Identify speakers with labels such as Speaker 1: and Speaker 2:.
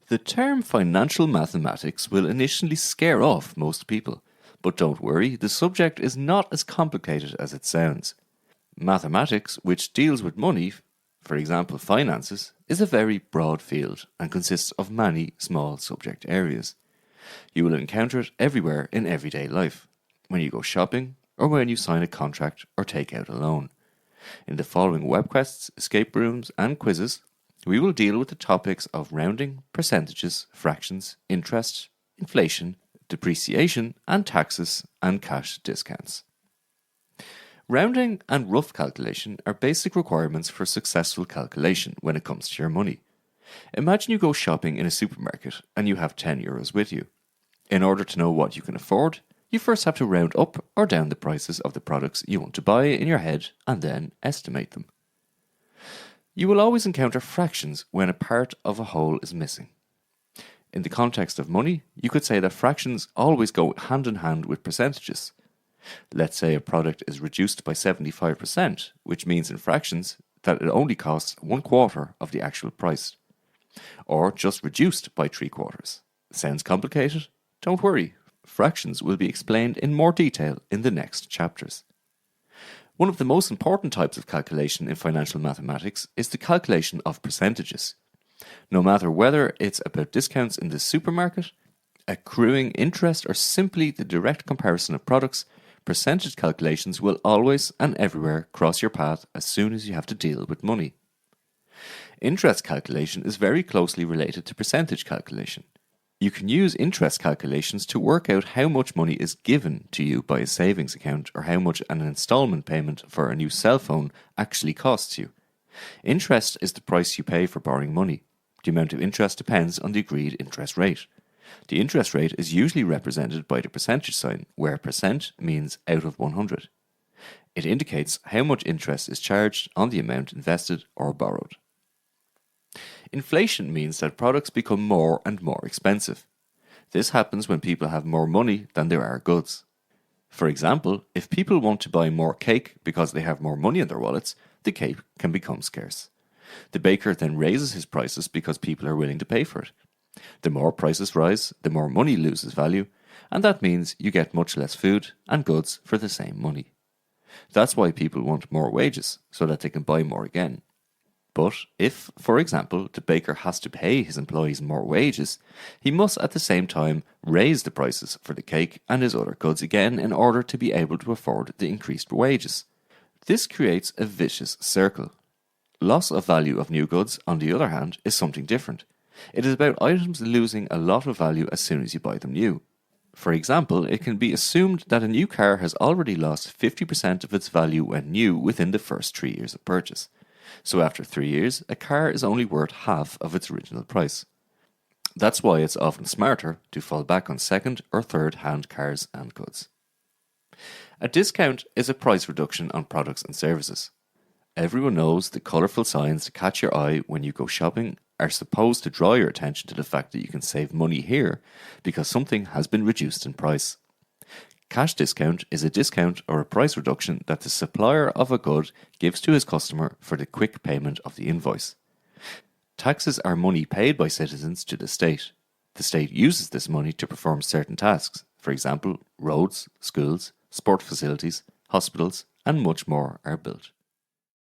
Speaker 1: The term financial mathematics will initially scare off most people, but don't worry, the subject is not as complicated as it sounds. Mathematics, which deals with money, for example finances, is a very broad field and consists of many small subject areas. You will encounter it everywhere in everyday life, when you go shopping or when you sign a contract or take out a loan. In the following web quests, escape rooms and quizzes, we will deal with the topics of rounding, percentages, fractions, interest, inflation, depreciation and taxes, and cash discounts. Rounding and rough calculation are basic requirements for successful calculation when it comes to your money. Imagine you go shopping in a supermarket and you have €10 with you. In order to know what you can afford, you first have to round up or down the prices of the products you want to buy in your head and then estimate them. You will always encounter fractions when a part of a whole is missing. In the context of money, you could say that fractions always go hand in hand with percentages. Let's say a product is reduced by 75%, which means in fractions that it only costs 1/4 of the actual price. Or just reduced by 3/4. Sounds complicated? Don't worry, fractions will be explained in more detail in the next chapters. One of the most important types of calculation in financial mathematics is the calculation of percentages. No matter whether it's about discounts in the supermarket, accruing interest, or simply the direct comparison of products, percentage calculations will always and everywhere cross your path as soon as you have to deal with money. Interest calculation is very closely related to percentage calculation. You can use interest calculations to work out how much money is given to you by a savings account or how much an installment payment for a new cell phone actually costs you. Interest is the price you pay for borrowing money. The amount of interest depends on the agreed interest rate. The interest rate is usually represented by the percentage sign, where percent means out of 100. It indicates how much interest is charged on the amount invested or borrowed. Inflation means that products become more and more expensive. This happens when people have more money than there are goods. For example, if people want to buy more cake because they have more money in their wallets, the cake can become scarce. The baker then raises his prices because people are willing to pay for it. The more prices rise, the more money loses value, and that means you get much less food and goods for the same money. That's why people want more wages, so that they can buy more again. But if, for example, the baker has to pay his employees more wages, he must at the same time raise the prices for the cake and his other goods again in order to be able to afford the increased wages. This creates a vicious circle. Loss of value of new goods, on the other hand, is something different. It is about items losing a lot of value as soon as you buy them new. For example, it can be assumed that a new car has already lost 50% of its value when new within the first 3 years of purchase. So after 3 years, a car is only worth half of its original price. That's why it's often smarter to fall back on second or third hand cars and goods. A discount is a price reduction on products and services. Everyone knows the colourful signs that catch your eye when you go shopping are supposed to draw your attention to the fact that you can save money here because something has been reduced in price. Cash discount is a discount or a price reduction that the supplier of a good gives to his customer for the quick payment of the invoice. Taxes are money paid by citizens to the state. The state uses this money to perform certain tasks, for example, roads, schools, sport facilities, hospitals, and much more are built.